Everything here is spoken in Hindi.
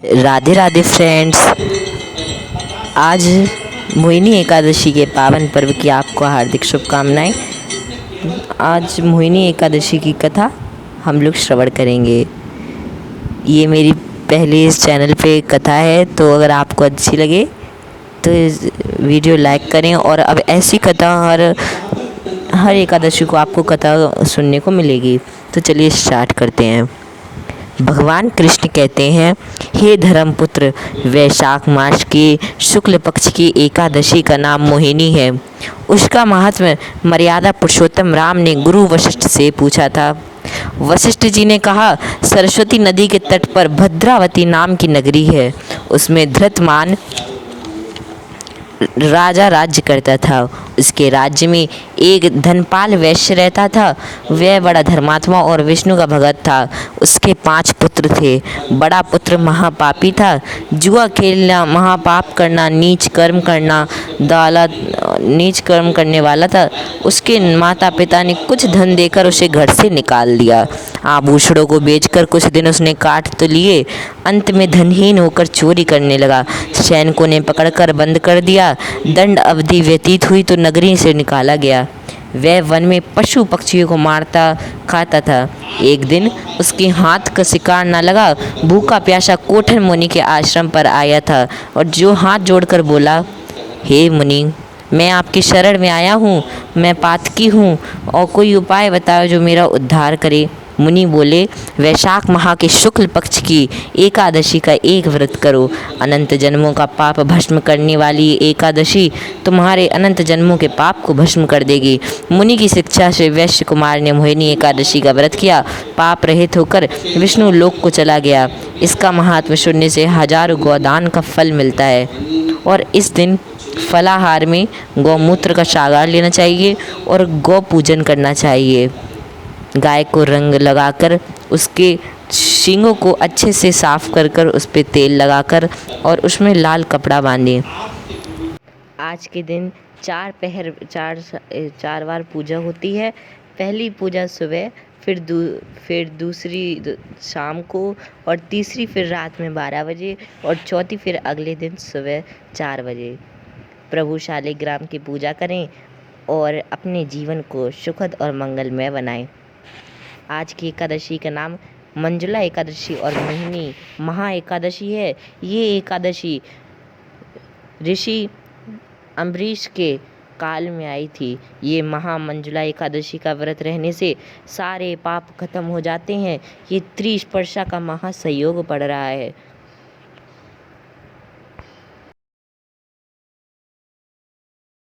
राधे राधे फ्रेंड्स। आज मोहिनी एकादशी के पावन पर्व की आपको हार्दिक शुभकामनाएं। आज मोहिनी एकादशी की कथा हम लोग श्रवण करेंगे। ये मेरी पहली इस चैनल पे कथा है, तो अगर आपको अच्छी लगे तो इस वीडियो लाइक करें। और अब ऐसी कथा हर एकादशी को आपको कथा सुनने को मिलेगी। तो चलिए स्टार्ट करते हैं। भगवान कृष्ण कहते हैं, हे धर्मपुत्र, वैशाख मास के शुक्ल पक्ष की एकादशी का नाम मोहिनी है। उसका महात्म्य मर्यादा पुरुषोत्तम राम ने गुरु वशिष्ठ से पूछा था। वशिष्ठ जी ने कहा, सरस्वती नदी के तट पर भद्रावती नाम की नगरी है। उसमें धृतमान राजा राज्य करता था। उसके राज्य में एक धनपाल वैश्य रहता था। वह बड़ा धर्मात्मा और विष्णु का भगत था। उसके 5 पुत्र थे। बड़ा पुत्र महापापी था। जुआ खेलना, महापाप करना, नीच कर्म करने वाला था। उसके माता पिता ने कुछ धन देकर उसे घर से निकाल दिया। आभूषणों को बेचकर कुछ दिन उसने काट तो लिए। अंत में धनहीन होकर चोरी करने लगा। सैनिकों ने पकड़कर बंद कर दिया। दंड अवधि व्यतीत हुई तो नगरी से निकाला गया। वह वन में पशु पक्षियों को मारता खाता था। एक दिन उसके हाथ का शिकार न लगा। भूखा प्यासा कोठर मुनि के आश्रम पर आया था और जो हाथ जोड़कर बोला, हे मुनि, मैं आपकी शरण में आया हूँ। मैं पातकी हूँ और कोई उपाय बताओ जो मेरा उद्धार करे। मुनि बोले, वैशाख माह के शुक्ल पक्ष की एकादशी का एक व्रत करो। अनंत जन्मों का पाप भस्म करने वाली एकादशी तुम्हारे अनंत जन्मों के पाप को भस्म कर देगी। मुनि की शिक्षा से वैश्य कुमार ने मोहिनी एकादशी का व्रत किया। पाप रहित होकर विष्णु लोक को चला गया। इसका महात्म्य सुनने से हजारों गोदान का फल मिलता है। और इस दिन फलाहार में गौमूत्र का सागार लेना चाहिए और गौ पूजन करना चाहिए। गाय को रंग लगाकर उसके सींगों को अच्छे से साफ कर उस पर तेल लगाकर और उसमें लाल कपड़ा बांधें। आज के दिन 4 बार पूजा होती है। पहली पूजा सुबह, फिर दूसरी शाम को, और तीसरी फिर रात में 12 बजे, और चौथी फिर अगले दिन सुबह 4 बजे। प्रभु शालिग्राम की पूजा करें और अपने जीवन को सुखद और मंगलमय बनाएं। आज की एकादशी का नाम मंजुला एकादशी और मोहिनी महा एकादशी है। ये एकादशी ऋषि अम्बरीश के काल में आई थी। ये मंजुला एकादशी का व्रत रहने से सारे पाप खत्म हो जाते हैं। ये त्रिस्पर्शा का महासंयोग पड़ रहा है।